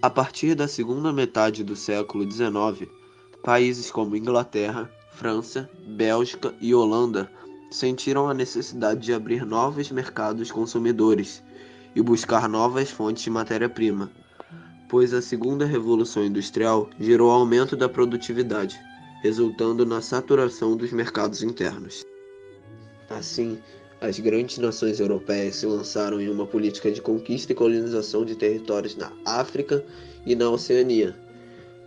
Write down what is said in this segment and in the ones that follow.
A partir da segunda metade do século XIX, países como Inglaterra, França, Bélgica e Holanda sentiram a necessidade de abrir novos mercados consumidores e buscar novas fontes de matéria-prima, pois a segunda revolução industrial gerou aumento da produtividade, resultando na saturação dos mercados internos. Assim, as grandes nações europeias se lançaram em uma política de conquista e colonização de territórios na África e na Oceania,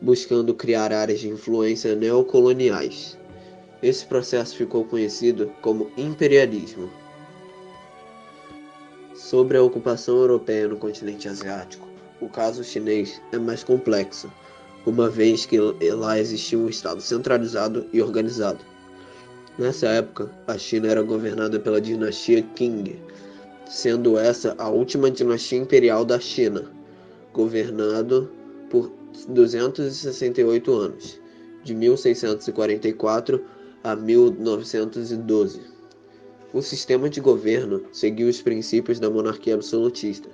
buscando criar áreas de influência neocoloniais. Esse processo ficou conhecido como imperialismo. Sobre a ocupação europeia no continente asiático, o caso chinês é mais complexo, uma vez que lá existia um Estado centralizado e organizado. Nessa época, a China era governada pela dinastia Qing, sendo essa a última dinastia imperial da China, governado por 268 anos, de 1644 a 1912. O sistema de governo seguiu os princípios da monarquia absolutista.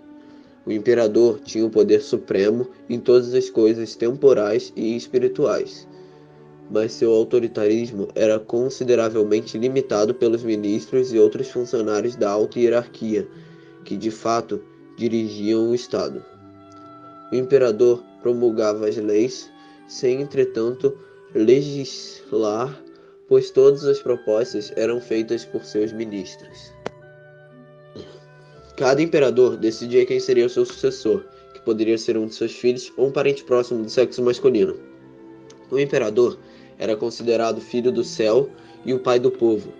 O imperador tinha o poder supremo em todas as coisas temporais e espirituais, mas seu autoritarismo era consideravelmente limitado pelos ministros e outros funcionários da alta hierarquia, que de fato dirigiam o Estado. O imperador promulgava as leis, sem entretanto legislar, pois todas as propostas eram feitas por seus ministros. Cada imperador decidia quem seria o seu sucessor, que poderia ser um de seus filhos ou um parente próximo do sexo masculino. O imperador era considerado filho do céu e o pai do povo,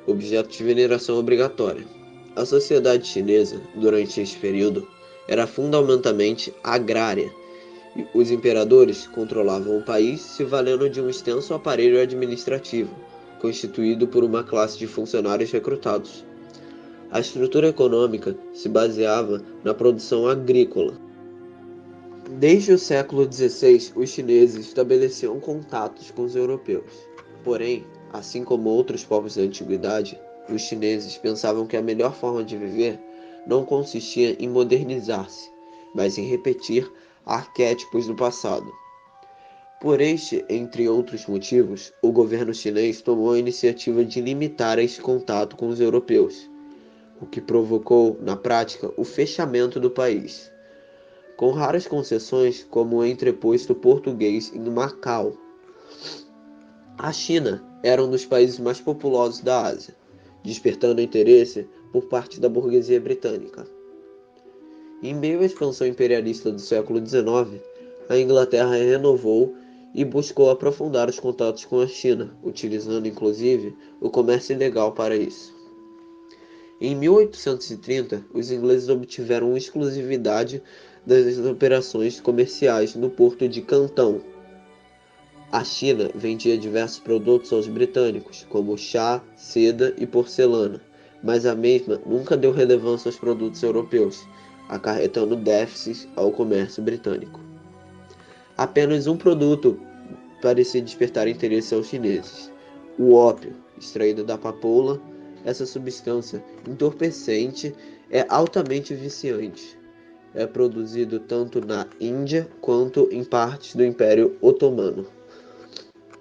objeto de veneração obrigatória. A sociedade chinesa, durante este período, era fundamentalmente agrária, e os imperadores controlavam o país se valendo de um extenso aparelho administrativo, constituído por uma classe de funcionários recrutados. A estrutura econômica se baseava na produção agrícola. Desde o século XVI, os chineses estabeleciam contatos com os europeus. Porém, assim como outros povos da antiguidade, os chineses pensavam que a melhor forma de viver não consistia em modernizar-se, mas em repetir arquétipos do passado. Por este, entre outros motivos, o governo chinês tomou a iniciativa de limitar esse contato com os europeus, o que provocou, na prática, o fechamento do país, com raras concessões como o entreposto português em Macau. A China era um dos países mais populosos da Ásia, despertando interesse por parte da burguesia britânica. Em meio à expansão imperialista do século XIX, a Inglaterra renovou e buscou aprofundar os contatos com a China, utilizando inclusive o comércio ilegal para isso. Em 1830, os ingleses obtiveram exclusividade das operações comerciais no porto de Cantão. A China vendia diversos produtos aos britânicos, como chá, seda e porcelana, mas a mesma nunca deu relevância aos produtos europeus, acarretando déficits ao comércio britânico. Apenas um produto parecia despertar interesse aos chineses: o ópio, extraído da papoula. Essa substância entorpecente é altamente viciante. É produzido tanto na Índia quanto em partes do Império Otomano.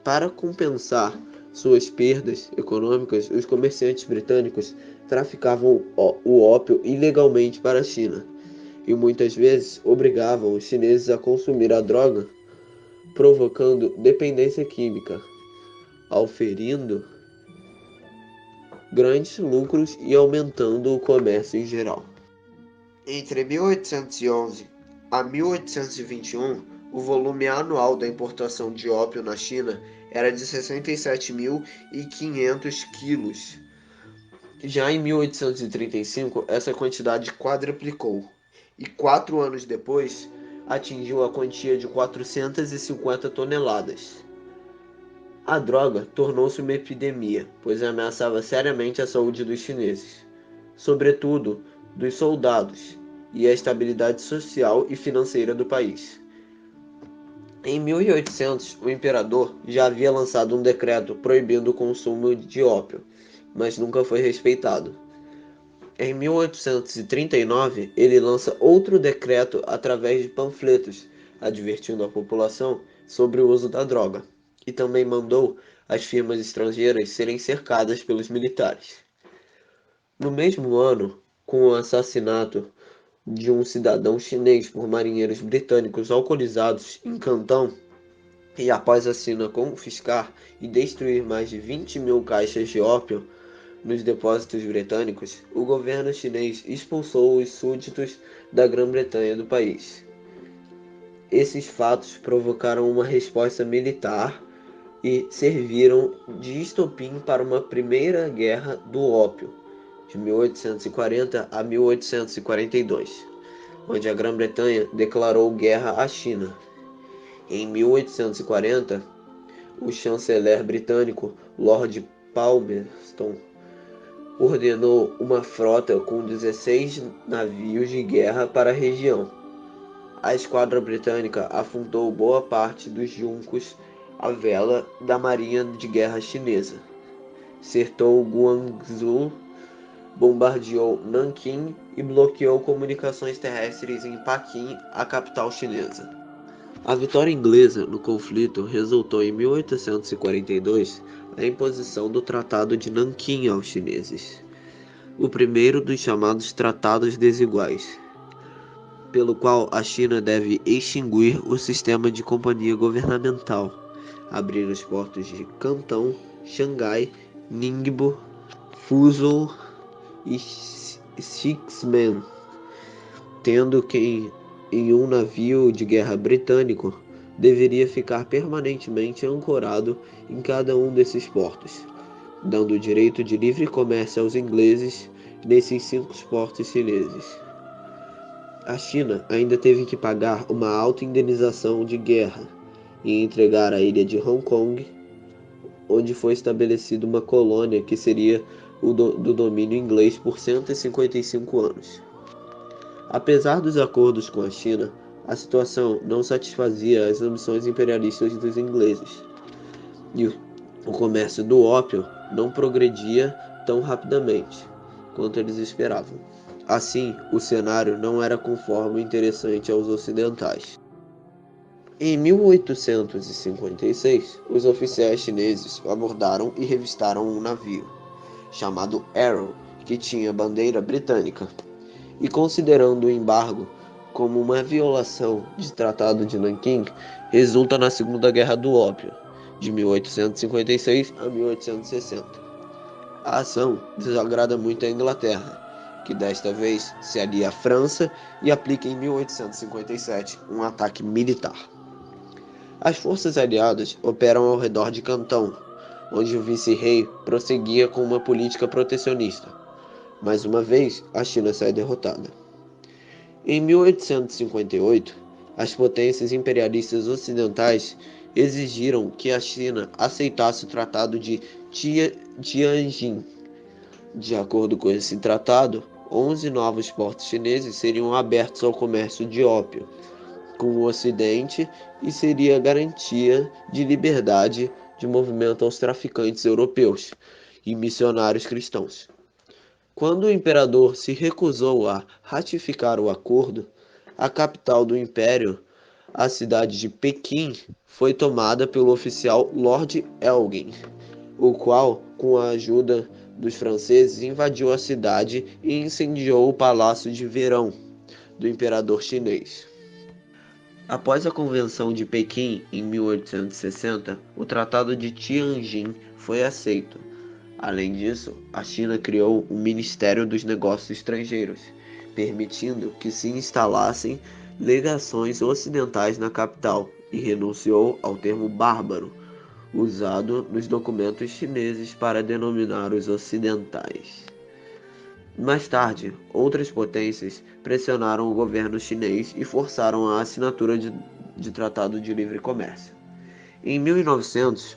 Para compensar suas perdas econômicas, os comerciantes britânicos traficavam o ópio ilegalmente para a China e muitas vezes obrigavam os chineses a consumir a droga, provocando dependência química, auferindo grandes lucros e aumentando o comércio em geral. Entre 1811 a 1821, o volume anual da importação de ópio na China era de 67.500 quilos. Já em 1835, essa quantidade quadruplicou, e 4 anos depois, atingiu a quantia de 450 toneladas. A droga tornou-se uma epidemia, pois ameaçava seriamente a saúde dos chineses, sobretudo dos soldados, e a estabilidade social e financeira do país. Em 1800, o imperador já havia lançado um decreto proibindo o consumo de ópio, mas nunca foi respeitado. Em 1839, ele lança outro decreto através de panfletos, advertindo a população sobre o uso da droga, e também mandou as firmas estrangeiras serem cercadas pelos militares. No mesmo ano, com o assassinato de um cidadão chinês por marinheiros britânicos alcoolizados em Cantão, e após a China confiscar e destruir mais de 20 mil caixas de ópio nos depósitos britânicos, o governo chinês expulsou os súditos da Grã-Bretanha do país. Esses fatos provocaram uma resposta militar e serviram de estopim para uma primeira guerra do ópio, de 1840 a 1842, onde a Grã-Bretanha declarou guerra à China. Em 1840, o chanceler britânico Lord Palmerston ordenou uma frota com 16 navios de guerra para a região. A esquadra britânica afundou boa parte dos juncos à vela da marinha de guerra chinesa, cercou Guangzhou, bombardeou Nanquim e bloqueou comunicações terrestres em Pequim, a capital chinesa. A vitória inglesa no conflito resultou em 1842 a imposição do Tratado de Nanquim aos chineses, o primeiro dos chamados Tratados Desiguais, pelo qual a China deve extinguir o sistema de companhia governamental, abrir os portos de Cantão, Xangai, Ningbo, Fuzhou e Xiamen, tendo que em um navio de guerra britânico deveria ficar permanentemente ancorado em cada um desses portos, dando o direito de livre comércio aos ingleses nesses 5 portos chineses. A China ainda teve que pagar uma alta indenização de guerra e entregar a ilha de Hong Kong, onde foi estabelecida uma colônia que seria do domínio inglês por 155 anos. Apesar dos acordos com a China, a situação não satisfazia as ambições imperialistas dos ingleses, e o comércio do ópio não progredia tão rapidamente quanto eles esperavam. Assim, o cenário não era conforme e interessante aos ocidentais. Em 1856, os oficiais chineses abordaram e revistaram um navio, chamado Arrow, que tinha bandeira britânica, e considerando o embargo como uma violação do Tratado de Nanquim, resulta na Segunda Guerra do Ópio, de 1856 a 1860. A ação desagrada muito a Inglaterra, que desta vez se alia à França e aplica em 1857 um ataque militar. As forças aliadas operam ao redor de Cantão, onde o vice-rei prosseguia com uma política protecionista. Mais uma vez, a China sai derrotada. Em 1858, as potências imperialistas ocidentais exigiram que a China aceitasse o Tratado de Tianjin. De acordo com esse tratado, 11 novos portos chineses seriam abertos ao comércio de ópio com o Ocidente e seria garantia de liberdade de movimento aos traficantes europeus e missionários cristãos. Quando o imperador se recusou a ratificar o acordo, a capital do império, a cidade de Pequim, foi tomada pelo oficial Lord Elgin, o qual, com a ajuda dos franceses, invadiu a cidade e incendiou o palácio de verão do imperador chinês. Após a Convenção de Pequim, em 1860, o Tratado de Tianjin foi aceito. Além disso, a China criou o Ministério dos Negócios Estrangeiros, permitindo que se instalassem legações ocidentais na capital, e renunciou ao termo bárbaro, usado nos documentos chineses para denominar os ocidentais. Mais tarde, outras potências pressionaram o governo chinês e forçaram a assinatura de tratado de livre comércio. Em 1900,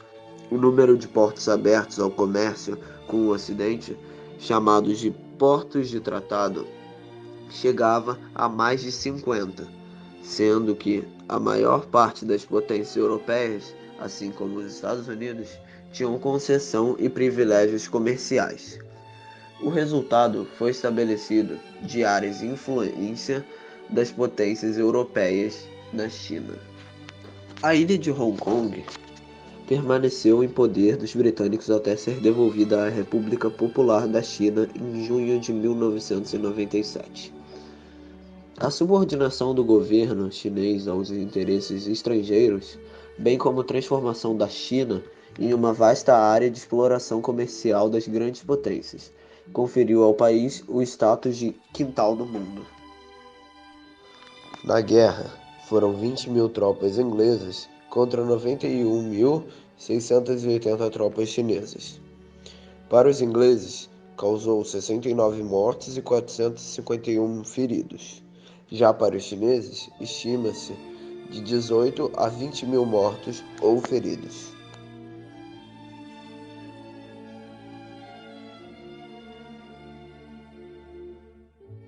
o número de portos abertos ao comércio com o Ocidente, chamados de portos de tratado, chegava a mais de 50, sendo que a maior parte das potências europeias, assim como os Estados Unidos, tinham concessão e privilégios comerciais. O resultado foi estabelecido de áreas de influência das potências europeias na China. A ilha de Hong Kong permaneceu em poder dos britânicos até ser devolvida à República Popular da China em junho de 1997. A subordinação do governo chinês aos interesses estrangeiros, bem como a transformação da China em uma vasta área de exploração comercial das grandes potências, conferiu ao país o status de quintal do mundo. Na guerra, foram 20.000 tropas inglesas contra 91.680 tropas chinesas. Para os ingleses, causou 69 mortes e 451 feridos. Já para os chineses, estima-se de 18 a 20.000 mortos ou feridos.